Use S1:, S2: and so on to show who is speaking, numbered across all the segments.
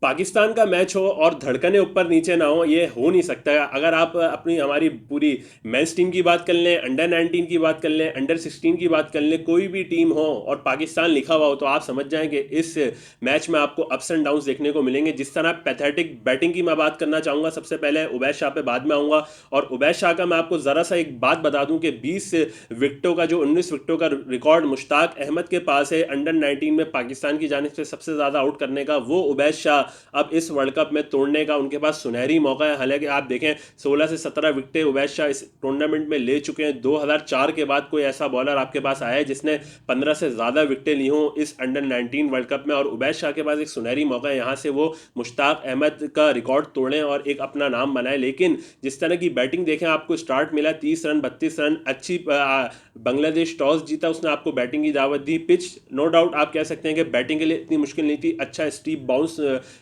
S1: पाकिस्तान का मैच हो और धड़कनें ऊपर नीचे ना हो, ये हो नहीं सकता। अगर आप अपनी हमारी पूरी मेंस टीम की बात कर लें, अंडर 19 की बात कर लें, अंडर 16 की बात कर लें, कोई भी टीम हो और पाकिस्तान लिखा हुआ हो, तो आप समझ जाएं कि इस मैच में आपको अप्स एंड डाउन्स देखने को मिलेंगे। जिस तरह पैथेटिक बैटिंग की मैं बात करना चाहूँगा, सबसे पहले उबैद शाह पे बाद में आऊँगा। और उबैद शाह का मैं आपको ज़रा सा एक बात बता दूं कि 20 विकेटों का जो 19 विकेटों का रिकॉर्ड मुश्ताक अहमद के पास है अंडर 19 में पाकिस्तान की जानिब से सबसे ज़्यादा आउट करने का, वो उबैद शाह अब इस वर्ल्ड कप में तोड़ने का उनके पास सुनहरी मौका है। हालांकि आप देखें 16 से 17 विकेटें उबैद शाह इस टूर्नामेंट में ले चुके हैं। 2004 के बाद कोई ऐसा बॉलर आपके पास आया है जिसने 15 से ज़्यादा विकेटें ली हों इस अंडर 19 वर्ल्ड कप में, और उबैद शाह के पास एक सुनहरी मौका है यहाँ से वो मुश्ताक अहमद का रिकॉर्ड तोड़ें और एक अपना नाम बनाए। लेकिन जिस तरह की बैटिंग देखें, आपको स्टार्ट मिला 30 रन 32 रन, अच्छी बांग्लादेश टॉस जीता, उसने आपको बैटिंग की दावत दी। पिच नो डाउट आप कह सकते हैं कि बैटिंग के लिए इतनी मुश्किल नहीं थी, अच्छा स्टीप बाउंस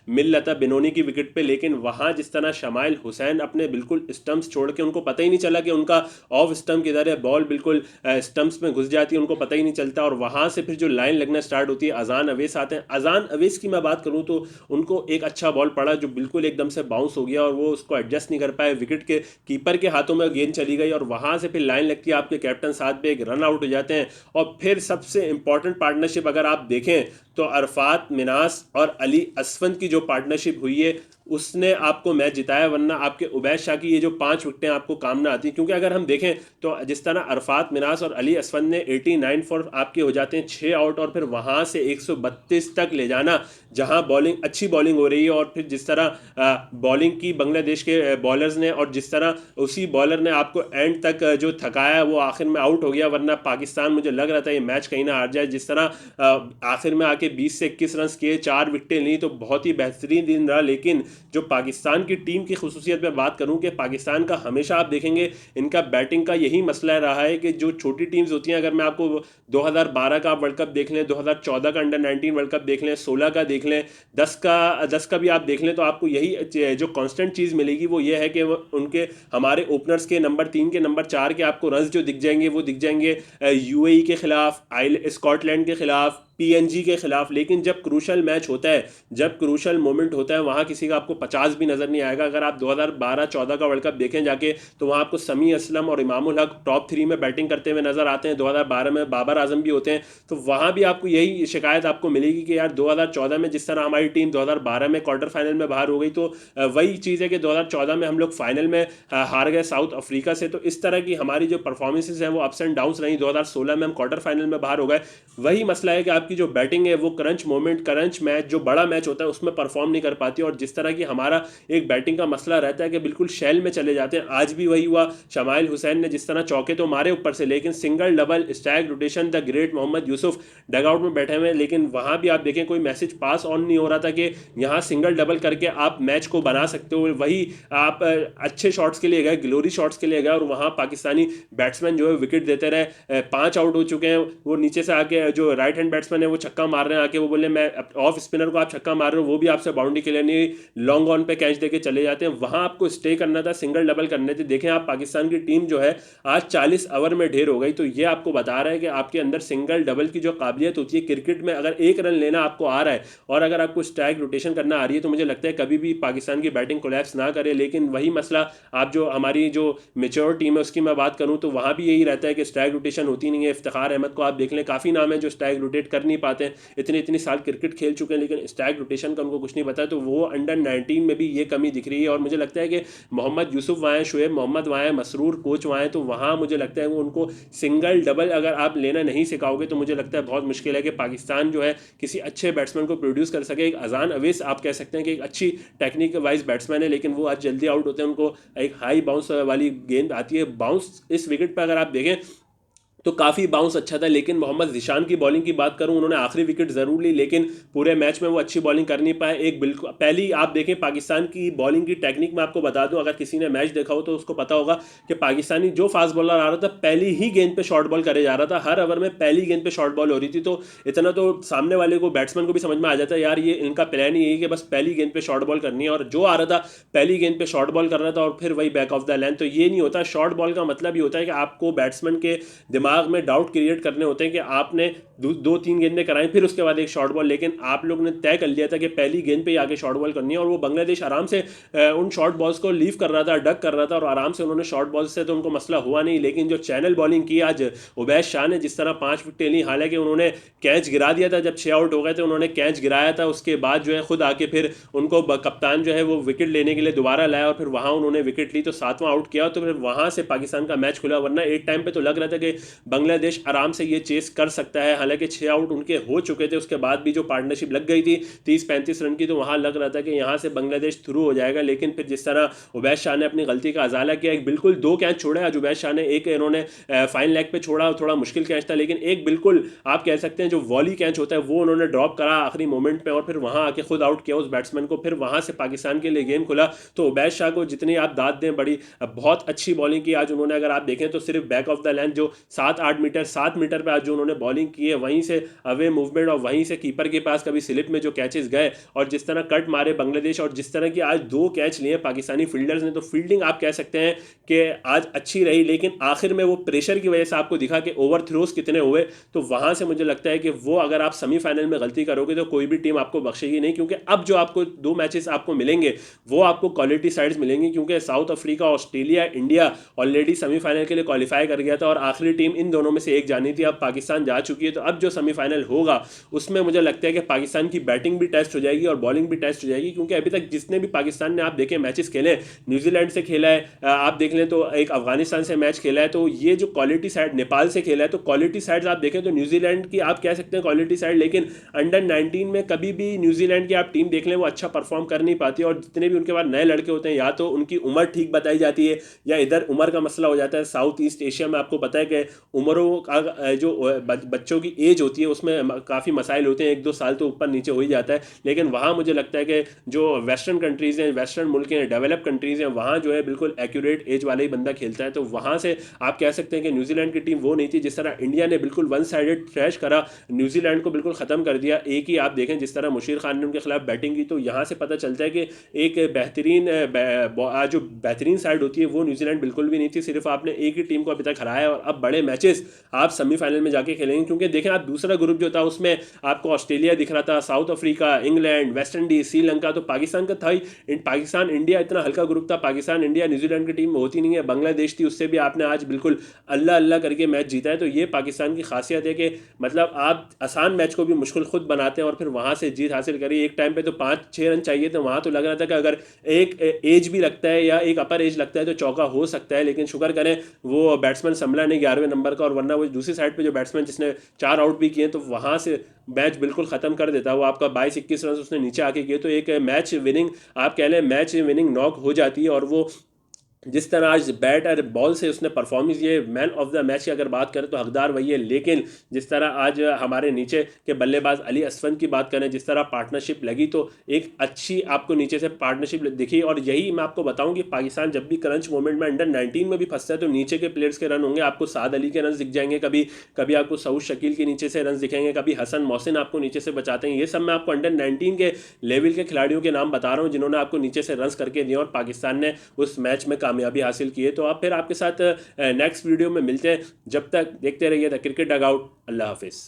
S1: मिल रहा था बेनोनी की विकेट पे, लेकिन वहां जिस तरह शमाइल हुसैन अपने बिल्कुल स्टंप्स छोड़ के, उनको पता ही नहीं चला कि उनका ऑफ स्टंप किधर है, बॉल बिल्कुल स्टंप्स में घुस जाती है, उनको पता ही नहीं चलता। और वहां से फिर जो लाइन लगना स्टार्ट होती है, अजान अवेस आते हैं। अजान अवेस की मैं बात करूं तो उनको एक अच्छा बॉल पड़ा जो बिल्कुल एकदम से बाउंस हो गया और वो उसको एडजस्ट नहीं कर पाए, विकेट के कीपर के हाथों में गेंद चली गई, और वहां से फिर लाइन लगती है आपके कैप्टन साथ पे, एक रन आउट हो जाते हैं। और फिर सबसे इंपॉर्टेंट पार्टनरशिप अगर आप देखें तो अरफात मिनास और अली असफंद की जो पार्टनरशिप हुई है उसने आपको मैच जिताया, वरना आपके उबैद शाह की ये जो 5 विकेटें आपको काम ना आती। क्योंकि अगर हम देखें तो जिस तरह अरफात मिनास और अली असफंद ने 89 फॉर आपके हो जाते हैं 6 आउट, और फिर वहां से 132 तक ले जाना जहां बॉलिंग अच्छी बॉलिंग हो रही है, और फिर जिस तरह बॉलिंग की बांग्लादेश के बॉलर्स ने, और जिस तरह उसी बॉलर ने आपको एंड तक जो थकाया वो आखिर में आउट हो गया, वरना पाकिस्तान मुझे लग रहा था ये मैच कहीं ना हार जाए। जिस तरह आखिर में आके 20 से 21 रन किए, 4 विकेटें ली, तो बहुत ही बेहतरीन दिन रहा। लेकिन जो पाकिस्तान की टीम की खुसूसियत में बात करूं कि पाकिस्तान का हमेशा आप देखेंगे इनका बैटिंग का यही मसला रहा है कि जो छोटी टीम्स होती हैं, अगर मैं आपको 2012 का वर्ल्ड कप देख लें, 2014 का अंडर 19 वर्ल्ड कप देख लें, 16 का देख लें, 10 का भी आप देख लें, तो आपको यही जो कांस्टेंट चीज़ मिलेगी वो ये है कि उनके हमारे ओपनर्स के नंबर 3 के नंबर 4 के आपको रन्स जो दिख जाएंगे वो दिख जाएंगे यूएई के खिलाफ, स्कॉटलैंड के खिलाफ, पीएनजी के खिलाफ। लेकिन जब क्रूशल मैच होता है, जब क्रूशल मोमेंट होता है, वहां किसी का आपको 50 भी नजर नहीं आएगा। अगर आप 2012-14 का वर्ल्ड कप देखें जाके, तो वहां आपको समी असलम और इमामुल हक टॉप 3 में बैटिंग करते हुए नजर आते हैं। 2012 में बाबर आजम भी होते हैं, तो वहां भी आपको यही शिकायत आपको मिलेगी कि यार 2014 में जिस तरह हमारी टीम 2012 में क्वार्टर फाइनल में बाहर हो गई, तो वही चीज़ है कि 2014 में हम लोग फाइनल में हार गए साउथ अफ्रीका से। तो इस तरह की हमारी जो परफॉर्मेंसेज हैं वो अप्स एंड डाउन्स रही। 2016 में हम क्वार्टर फाइनल में बाहर हो गए। वही मसला है कि आपकी जो बैटिंग है वो क्रंच मोमेंट, क्रंच मैच, जो बड़ा मैच होता है उसमें परफॉर्म नहीं कर पाती। और जिस तरह की हमारा एक बैटिंग का मसला रहता है कि बिल्कुल शैल में चले जाते हैं, आज भी वही हुआ। शमाइल हुसैन ने जिस तरह चौके तो मारे ऊपर से, लेकिन single double strike rotation, the great Mohammad Yusuf dugout में बैठे हुए हैं, लेकिन वहां भी आप देखें कोई मैसेज पास ऑन नहीं हो रहा था कि यहाँ सिंगल डबल करके आप मैच को बना सकते हो। वही आप अच्छे शॉट्स के लिए गए, ग्लोरी शॉट्स के लिए गए, और वहां पाकिस्तानी बैट्समैन जो है विकेट देते रहे। 5 आउट हो चुके हैं, वो नीचे से आके जो राइट हैंड बैट्समैन है वो छक्का मार रहे हैं आके, वो बोले मैं ऑफ स्पिनर को आप छक्का मार रहे हो, वो भी आपसे बाउंड्री के लिए नहीं, लॉन्ग ऑन पे कैच देके चले जाते हैं। वहां आपको स्टे करना था, सिंगल डबल करने थे। देखें आप पाकिस्तान की टीम जो है आज 40 ओवर में ढेर हो गई, तो ये आपको बता रहा है कि आपके अंदर सिंगल डबल की जो काबिलियत होती है क्रिकेट में, अगर 1 रन लेना आपको आ रहा है और अगर आपको स्ट्राइक रोटेशन करना आ रही है, तो मुझे लगता है कभी भी पाकिस्तान की बैटिंग कोलैप्स ना करे। लेकिन वही मसला, आप जो हमारी जो मेच्योर टीम है उसकी मैं बात करूं तो वहां भी यही रहता है कि स्ट्राइक रोटेशन होती नहीं है। इफ्तिखार अहमद को आप देख लें, काफ़ी नाम है जो स्ट्राइक रोटेट कर नहीं पाते हैं, इतने इतने साल क्रिकेट खेल चुके हैं लेकिन स्ट्राइक रोटेशन का उनको कुछ नहीं पता है। तो वो अंडर 19 में भी ये कमी दिख रही है। और मुझे लगता है कि मोहम्मद यूसुफ वहाँ हैं, शुएब मोहम्मद वहाँ हैं, मसरूर कोच वहाँ हैं, तो वहाँ मुझे लगता है वो उनको सिंगल डबल अगर आप लेना नहीं सिखाओगे तो मुझे लगता है बहुत मुश्किल है कि पाकिस्तान जो है किसी अच्छे बैट्समैन को प्रोड्यूस कर सके। एक अजान अवेस आप कह सकते हैं कि एक अच्छी टेक्निक वाइज बैट्समैन है, लेकिन वो आज जल्दी आउट होते हैं, उनको एक हाई बाउंस वाली गेंद आती है। बाउंस इस विकेट पर अगर आप देखें तो काफ़ी बाउंस अच्छा था। लेकिन मोहम्मद जिशान की बॉलिंग की बात करूं, उन्होंने आखिरी विकेट ज़रूर ली, लेकिन पूरे मैच में वो अच्छी बॉलिंग कर नहीं पाए। एक बिल्कुल पहली आप देखें पाकिस्तान की बॉलिंग की टेक्निक में आपको बता दूं, अगर किसी ने मैच देखा हो तो उसको पता होगा कि पाकिस्तानी जो फास्ट बॉलर आ रहा था पहली ही गेंद पे शॉर्ट बॉल करे जा रहा था, हर ओवर में पहली गेंद पे शॉर्ट बॉल हो रही थी। तो इतना तो सामने वाले को, बैट्समैन को भी समझ में आ जाता है यार ये इनका प्लान ही यही कि बस पहली गेंद पे शॉर्ट बॉल करनी है, और जो आ रहा था पहली गेंद पे शॉर्ट बॉल कर रहा था और फिर वही बैक ऑफ द लाइन। तो ये नहीं होता, शॉर्ट बॉल का मतलब ये होता है कि आपको बैट्समैन के दिमाग दिमाग में डाउट क्रिएट करने होते हैं कि आपने दो तीन गेंदें कराई फिर उसके बाद एक शॉर्ट बॉल, लेकिन आप लोग ने तय कर लिया था कि पहली गेंद पे ही आके शॉर्ट बॉल करनी है, और वो बांग्लादेश आराम से उन शॉर्ट बॉल्स को लीव कर रहा था, डक कर रहा था, और आराम से उन्होंने शॉर्ट बॉल से तो उनको मसला हुआ नहीं। लेकिन जो चैनल बॉलिंग की आज उबैश शाह ने, जिस तरह 5 विकेटें ली, हालांकि उन्होंने कैच गिरा दिया था जब 6 आउट हो गए थे, उन्होंने कैच गिराया था, उसके बाद जो है खुद आके फिर उनको कप्तान जो है वो विकेट लेने के लिए दोबारा लाया, और फिर वहां उन्होंने विकेट ली तो 7वां आउट किया, तो फिर वहां से पाकिस्तान का मैच खुला। वरना एक टाइम पे तो लग रहा था कि बांग्लादेश आराम से ये चेस कर सकता है, हालांकि 6 आउट उनके हो चुके थे, उसके बाद भी जो पार्टनरशिप लग गई थी 30-35 रन की, तो वहां लग रहा था कि यहां से बांग्लादेश थ्रू हो जाएगा। लेकिन फिर जिस तरह उबैश शाह ने अपनी गलती का अजाला किया, एक बिल्कुल 2 कैच छोड़े आज उबैश शाह ने, एक इन्होंने फाइन लेग पे छोड़ा, थोड़ा मुश्किल कैच था, लेकिन एक बिल्कुल आप कह सकते हैं जो वॉली कैच होता है वो उन्होंने ड्रॉप करा आखिरी मोमेंट पे, और फिर वहां आके खुद आउट किया उस बैट्समैन को, फिर वहां से पाकिस्तान के लिए गेम खुला। तो उबैश शाह को जितनी आप दाद दें, बड़ी बहुत अच्छी बॉलिंग की आज उन्होंने। अगर आप देखें तो सिर्फ बैक ऑफ द लेंथ जो 7-8 मीटर 7 मीटर पे आज जो उन्होंने बॉलिंग की है, वहीं से अवे मूवमेंट और वहीं से कीपर के पास कभी स्लिप में जो कैचेस गए, और जिस तरह कट मारे बांग्लादेश, और जिस तरह की आज 2 कैच लिए पाकिस्तानी फील्डर्स ने, तो फील्डिंग आप कह सकते हैं कि आज अच्छी रही, लेकिन आखिर में वो प्रेशर की वजह से आपको दिखा कि ओवर थ्रोस कितने हुए। तो वहां से मुझे लगता है कि वो अगर आप सेमीफाइनल में गलती करोगे तो कोई भी टीम आपको बख्शेगी नहीं, क्योंकि अब जो आपको 2 मैचेस आपको मिलेंगे वो आपको क्वालिटी साइड्स मिलेंगी, क्योंकि south Africa, Australia, India already semifinal के लिए क्वालिफाई कर गया था, और आखिरी टीम इन दोनों में से एक जानी थी, अब पाकिस्तान जा चुकी है। तो अब जो सेमीफाइनल होगा उसमें मुझे लगता है कि पाकिस्तान की बैटिंग भी टेस्ट हो जाएगी और बॉलिंग भी टेस्ट हो जाएगी, क्योंकि अभी तक जितने भी पाकिस्तान ने आप देखें मैचेस खेले, न्यूजीलैंड से खेला है, आप देख लें तो एक अफगानिस्तान से मैच खेला है, तो ये जो क्वालिटी साइड, नेपाल से खेला है, तो क्वालिटी साइड्स आप देखें तो न्यूजीलैंड की आप कह सकते हैं क्वालिटी साइड, लेकिन अंडर-19 में कभी भी न्यूजीलैंड की आप टीम देख लें वो अच्छा परफॉर्म कर नहीं पाती, और जितने भी उनके बाद नए लड़के होते हैं या तो उनकी उम्र ठीक बताई जाती है, या इधर उम्र का मसला हो जाता है। साउथ ईस्ट एशिया में आपको पता है कि उम्रों का जो बच्चों की एज होती है उसमें काफ़ी मसाइल होते हैं, 1-2 साल तो ऊपर नीचे हो ही जाता है। लेकिन वहाँ मुझे लगता है कि जो वेस्टर्न कंट्रीज़ हैं, वेस्टर्न मुल्क हैं, डेवलप कंट्रीज़ हैं, वहाँ जो है बिल्कुल एक्यूरेट एज वाला ही बंदा खेलता है। तो वहाँ से आप कह सकते हैं कि न्यूजीलैंड की टीम वो नहीं थी। जिस तरह इंडिया ने बिल्कुल वन साइडेड ट्रैश करा, न्यूजीलैंड को बिल्कुल ख़त्म कर दिया। एक ही आप देखें जिस तरह मुशीर खान ने उनके खिलाफ बैटिंग की, तो यहाँ से पता चलता है कि एक बेहतरीन जो बेहतरीन साइड होती है वो न्यूजीलैंड बिल्कुल भी नहीं थी। सिर्फ आपने एक ही टीम को अभी तक हराया, और अब बड़े मैचेस आप सेमीफाइनल में जाके खेलेंगे, क्योंकि देखें आप दूसरा ग्रुप जो था उसमें आपको ऑस्ट्रेलिया दिख रहा था, south Africa, England, West Indies, Sri Lanka, तो पाकिस्तान का था ही। पाकिस्तान इंडिया इतना हल्का ग्रुप था, पाकिस्तान इंडिया न्यूजीलैंड की टीम होती नहीं है। बांग्लादेश थी, उससे भी आपने आज बिल्कुल अल्लाह अल्लाह करके मैच जीता है। तो ये पाकिस्तान की खासियत है कि मतलब आप आसान मैच को भी मुश्किल खुद बनाते हैं और फिर वहाँ से जीत हासिल करी। एक टाइम पे तो 5-6 रन चाहिए थे, वहाँ तो लग रहा था कि अगर एक एज भी लगता है या एक अपर एज लगता है तो चौका हो सकता है, लेकिन शुक्र करें वो बैट्समैन संभला नहीं 11वें नंबर का, और वरना वो दूसरी साइड पे जो बैट्समैन जिसने 4 आउट भी किए तो वहाँ से मैच बिल्कुल ख़त्म कर देता। वो आपका 22-21 रन उसने नीचे आके किए, तो एक मैच विनिंग आप कह लें मैच विनिंग नॉक हो जाती है। और वो जिस तरह आज बैट और बॉल से उसने परफॉर्मेंस, ये मैन ऑफ द मैच की अगर बात करें तो हकदार वही है। लेकिन जिस तरह आज हमारे नीचे के बल्लेबाज अली असफन की बात करें, जिस तरह पार्टनरशिप लगी, तो एक अच्छी आपको नीचे से पार्टनरशिप दिखी। और यही मैं आपको बताऊं कि पाकिस्तान जब भी क्रंच मोमेंट में अंडर-19 में भी फंसता है तो नीचे के प्लेयर्स के रन होंगे, आपको साद अली के रन दिख जाएंगे, कभी कभी आपको सऊद शकील के नीचे से रन दिखेंगे, कभी हसन मोहसिन आपको नीचे से बचाते हैं। ये सब मैं आपको अंडर-19 के लेवल के खिलाड़ियों के नाम बता रहा हूँ जिन्होंने आपको नीचे से रन करके दिए और पाकिस्तान ने उस मैच में कामयाबी हासिल की है। तो आप फिर आपके साथ नेक्स्ट वीडियो में मिलते हैं। जब तक देखते रहिए द क्रिकेट डगआउट। अल्लाह हाफिज़।